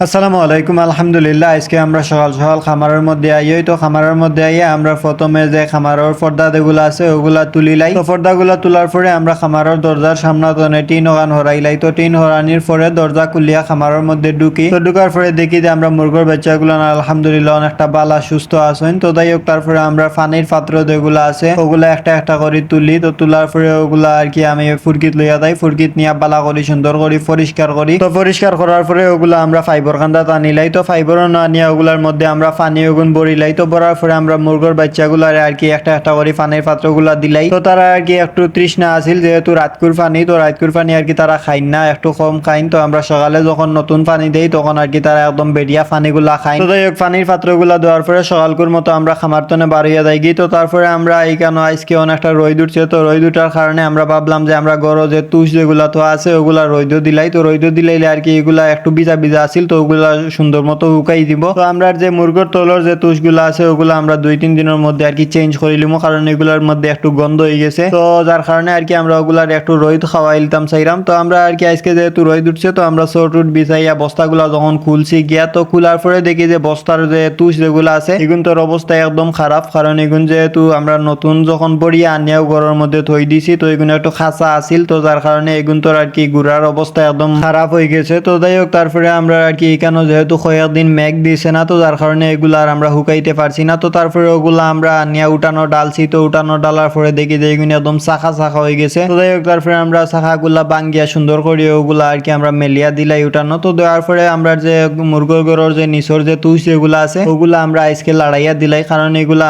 আসসালামু আলাইকুম আলহামদুলিল্লাহ। আজকে আমরা সকাল সকাল খামারের মধ্যে আইই। তো খামারের মধ্যে আইয়া আমরা প্রথমে যে খামারের পর্দা যেগুলো আছে ওগুলা তুলিলাই। তো পর্দাগুলা তোলার পরে আমরা খামারের দরজার সামনে টিন ওখান হরাইলাই। তো টিন হরানির পরে দরজা খুলিয়া খামারের মধ্যে ঢুকি। তো ঢুকার পরে দেখি যে আমরা মুরগির বাচ্চাগুলো আলহামদুলিল্লাহ অনেকটা বালা সুস্থ আছেন। তো যাই হোক, তারপরে আমরা পানির পাত্র যেগুলো আছে ওগুলা একটা একটা করে তুলি। তো তোলার পরে ওগুলা আর কি আমি ফুরকিত লইয়া যাই। ফুরকিত নিয়ে বালা করি সুন্দর করি পরিষ্কার করি। তো পরিষ্কার করার পরে ওগুলা আমরা ফাইবর কান্দা টানিলাই। তো ফাইবর না নিয়ে ওগুলার মধ্যে আমরা পানি ওগুন বড়িলাই। তো বড়ার পরে আমরা মুরগির বাচ্চাগুলার আর কি একটা একটা করে পানির পাত্রগুলা দিলাই। তো তারা আর কি একটু তৃষ্ণা আছিল, যেহেতু রাতকুর পানি, তো রাতকুর পানি আর কি তারা খাইন না, একটু কম খাইন। তো আমরা সকালে যখন নতুন পানি দেই তখন আর কি তারা একদম বেডিয়া পানিগুলা খাই। তো যাই হোক, পানির পাত্রগুলা দেওয়ার পরে সকালকুর মতো আমরা খামার তনে বাড়িয়ে যাই গি। তো তারপরে আমরা এইখানে আজকে অনেকটা রোদ উঠছে। তো রোদ উঠার কারণে আমরা ভাবলাম যে আমরা গরো যে তুষ যেগুলা তো আছে ওগুলা রোদ দিলাই। তো রোদ দিলাইলে আর কি এগুলা একটু ভিজা ভিজা আছিল, তো ওগুলা সুন্দর মতো উকাই দিব। তো আমরা যে মুরগির তলর যে তুষগুলা আছে ওগুলো আমরা 2-3 দিনের মধ্যে আর কি চেঞ্জ করে লিমু, কারণ এগুলোর মধ্যে একটু গন্ধ হয়ে গেছে। তো যার কারণে আর কি আমরা ওগুলার একটু রোদ খাওয়াই লিতাম চাইরাম। তো আমরা আর কি আজকে যেহেতু রোদ উঠছে তো আমরা চোট বিছাইয়া বস্তাগুলা যখন খুলছি গিয়া, তো খোলার পরে দেখি যে বস্তার যে তুষ যেগুলো আছে এগুলোর অবস্থা একদম খারাপ। কারণ এগুন যেহেতু আমরা নতুন যখন বড়িয়া আনিয়াও ঘরের মধ্যে থই দিছি, তো এগুলো একটু খাঁচা আছিল। তো যার কারণে এগুলোর আর কি গুড়ার অবস্থা একদম খারাপ হয়ে গেছে। তো যাই হোক, তারপরে আমরা আর কি এখানে যেহেতু কয়েকদিন মেঘ দিছে না, তো যার কারণে এগুলা আর আমরা হুকাইতে পারছি না। তো তারপরে ওগুলা আমরা নিয়ে উঠানো ডালছি। তো উঠানো ডালার পরে দেখি যে এগুলো একদম শাখা শাখা হয়ে গেছে। তো যাই হোক, তারপরে আমরা শাখাগুলা বাঙ্গিয়া সুন্দর করে ওগুলা আর কি আমরা মেলিয়া দিলাই উঠানো। তো দেওয়ার পরে আমরা যে মুরগির গরুর যে নিচর যে তুষ যেগুলা আছে ওগুলা আমরা আজকে লাড়াইয়া দিলাই, কারণ এগুলা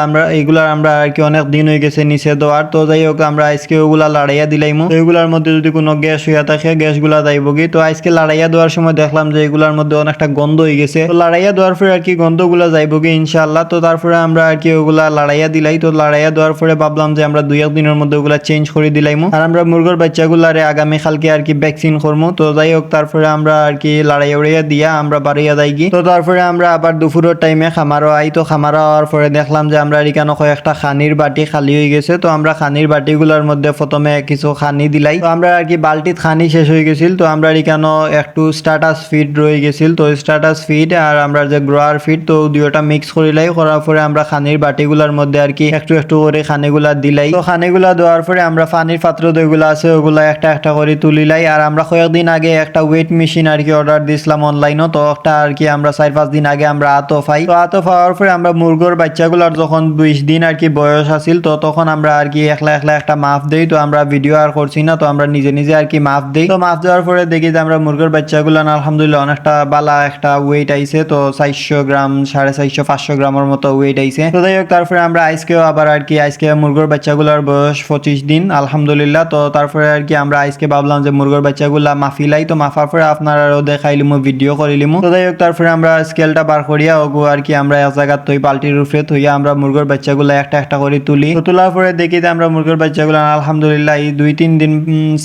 আমরা আর কি অনেক দিন হয়ে গেছে নিচে দেওয়ার। তো যাই হোক, আমরা আজকে ওগুলা লাড়াইয়া দিলাইমু। এগুলার মধ্যে যদি কোনো গ্যাস হইয়া থাকে গ্যাসগুলা যাইব কি। তো আজকে লাড়াইয়া দেওয়ার সময় দেখলাম যে এগুলার মধ্যে অনেকটা গন্ধ হয়ে গেছে। তো লাড়াইয়া দেওয়ার পরে আর কি গন্ধগুলা যাইব কি ইনশাআল্লাহ। তো তারপরে আমরা আর কি ওগুলা লাড়াইয়া দিলাই। তো লাড়াইয়া দেওয়ার পরে ভাবলাম যে আমরা 2-1 দিনের মধ্যে ওগুলা চেঞ্জ করে দিলাইমু, আর আমরা মুরগির বাচ্চাগুলারে আগামী কালকে আর কি ভ্যাকসিন করবো। তো যাই হোক, তারপরে আমরা আর কি লাড়াইয়া উড়াইয়া দিয়া আমরা বাড়িয়া যাই গি। তো তারপরে আমরা আবার দুপুরের টাইমে খামারও আই। তো খামারও হওয়ার পরে দেখলাম যে আমরা এখানে কয়েকটা খানির বাটি খালি হয়ে গেছে। তো আমরা খানির বাটিগুলোর মধ্যে প্রথমে কিছু খানি দিলাই। তো আমরা আর কি বালতিত খানি শেষ হয়ে গেছিল। তো আমরা এখানে একটু স্টার্টাস ফিড রয়ে গেছিল। তো স্টার্টাস ফিড আর আমরা যে গ্রোয়ার ফিড, তো দুইটা মিক্স করিলাই। করার পরে আমরা খানির বাটিগুলোর মধ্যে আর কি একটু একটু করে খানিগুলা দিলাই। তো খানিগুলা দেওয়ার পরে আমরা পানির পাত্র যেগুলো আছে ওগুলা একটা একটা করে তুলিলাই। আর আমরা কয়েকদিন আগে একটা ওয়েট মেশিন আর কি অর্ডার দিছিলাম অনলাইনও। তো একটা আর কি আমরা 4-5 দিন আগে আমরা আতো পাই। তো আতো পাওয়ার পরে আমরা মুরগির বাচ্চাগুলোর যখন 20 দিন আর কি বয়স আছিল, তো তখন আমরা আর কি একলা একলা একটা মাপ দেই। তো আমরা ভিডিও আর করছি না, তো আমরা নিজে নিজে আর কি মাপ দেই। তো মাপ দেওয়ার পরে দেখি যে আমরা মুরগির বাচ্চাগুলো আলহামদুলিল্লাহ অনেকটা বালা একটা ওয়েট আইছে। তো 400 গ্রাম 450-500 গ্রামের মতো ওয়েট আইছে। তো যাই হোক, তারপরে আমরা আজকেও আবার আর কি আজকে মুরগির বাচ্চাগুলোর বয়স 25 দিন আলহামদুলিল্লাহ। তো তারপরে আর কি আমরা আজকে ভাবলাম যে মুরগির বাচ্চাগুলা মাফিলাই। তো মাফার পরে আপনারাও দেখাইলিমু, ভিডিও করিলিমু। তো যাই হোক, তারপরে আমরা স্কেলটা বার করিয়া ওগু আর কি আমরা এক জায়গা থই বালতির উপরে থইয়া আমরা মুরগির বাচ্চাগুলা একটা একটা করে তুলি। তো তোলার পরে দেখি যে আমরা মুরগির বাচ্চাগুলা আলহামদুলিল্লাহ এই 2-3 দিন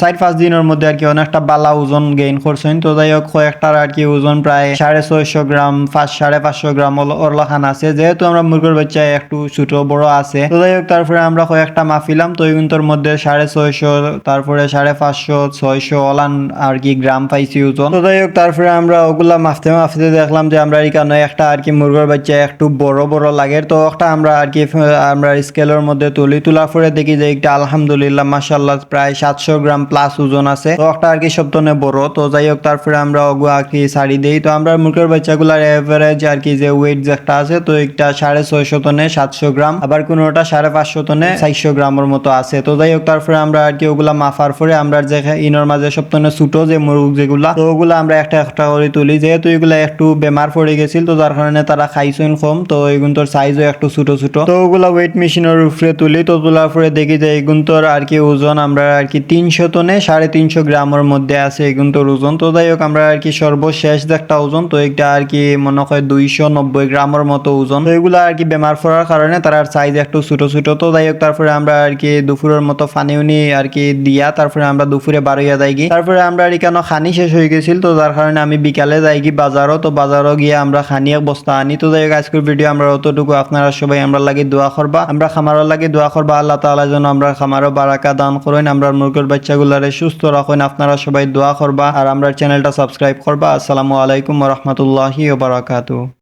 4-5 দিনের মধ্যে আর কি অনেকটা বালা ওজন গেইন করছেন। তো যাই হোক, কয়েকটার আর কি ওজন প্রায় 650 গ্রাম 500-550 গ্রাম ওরলাখান আছে, যেহেতু আমরা মুরগির বাচ্চা একটু ছোট বড় আছে। তো যাই হোক, তারপরে আমরা কয়েকটা মাফিলাম। তো এগুলোর মধ্যে 650, তারপরে 550-600 অলান আর কি গ্রাম পাইছি ওজন। তো যাই হোক, তারপরে আমরা ওগুলা মাফতে মাফতে দেখলাম যে আমরা এখানে একটা আর কি মুরগির বাচ্চা একটু বড় বড় লাগে। তো একটা আমরা আর কি আমরা স্কেলের মধ্যে তুলি। তোলার পরে দেখি যে একটা আলহামদুলিল্লাহ মাশাআল্লাহ প্রায় 700 গ্রাম প্লাস ওজন আছে। তো একটা আর কি সপ্তনে বড়। তো যাই হোক, তারপরে আমরা ওগু আর কি ছাড়ি দেই। তো আমরা মুরগির বাচ্চাগুলার এভারেজ আর কি যে ওয়েট যেটা আছে, তো একটা 650 টনে 700 গ্রাম, আবার কোনোটা 550 টনে 400 গ্রামের মতো আছে। তো যাই হোক, তারপরে আমরা আর কি ওগুলা মাফার পরে আমরা যে ইনর মাঝে সপ্তনে ছোট যে মুরগ যেগুলা, তো ওগুলা আমরা একটা একটা করে তুলি। যেহেতু এগুলা একটু বেমার পড়ে গেছিল, তো যার কারণে তারা খাইছেন কম। তো এগুলোর সাইজও একটু ছোট ছোট। তো ওগুলা ওয়েট মেশিনের উপরে তুলি। তো তোলার পরে দেখি যে এগুলোর আর কি ওজন আমরা আর কি 300 টনে 350 গ্রামের মধ্যে আছে এগুলোর ওজন। তো যাই হোক, আমরা আর কি সর্বশেষ যে একটা ওজন, তো এটা আর কি মনে হয় 290 গ্রামের মতো ওজন। তো এগুলা আর কি বেমার পড়ার কারণে তার সাইজ একটু ছোট ছোট। তো যাই হোক, তারপরে আমরা আর কি দুপুরের মতো ফানিউনি আর কি দিয়া তারপরে আমরা দুপুরে বাড়িয়া যাই গি। তারপরে আমরা আর কেন খানি শেষ হয়ে গেছিল, তো যার কারণে আমি বিকালে যাই গি বাজারও। তো বাজারও গিয়ে আমরা খানি এক বস্তা আনি। তো যাই হোক, আজকের ভিডিও আমরা অতটুকু। আপনারা সবাই আমরা লাগি দোয়া করবা, আমরা খামারও লাগি দোয়া করবা। আল্লাহ তাআলা যেন আমরা খামারও বারাকা দান করেন, আমরা মুরগির বাচ্চাগুলারে সুস্থ রাখেন। আপনারা সবাই দোয়া করবা আর আমরা চ্যানেলটা সাবস্ক্রাইব করবা। আসসালামু আলাইকুম। আলাইকুম ওয়া রাহমাতুল্লাহি ওয়া বারাকাতুহু।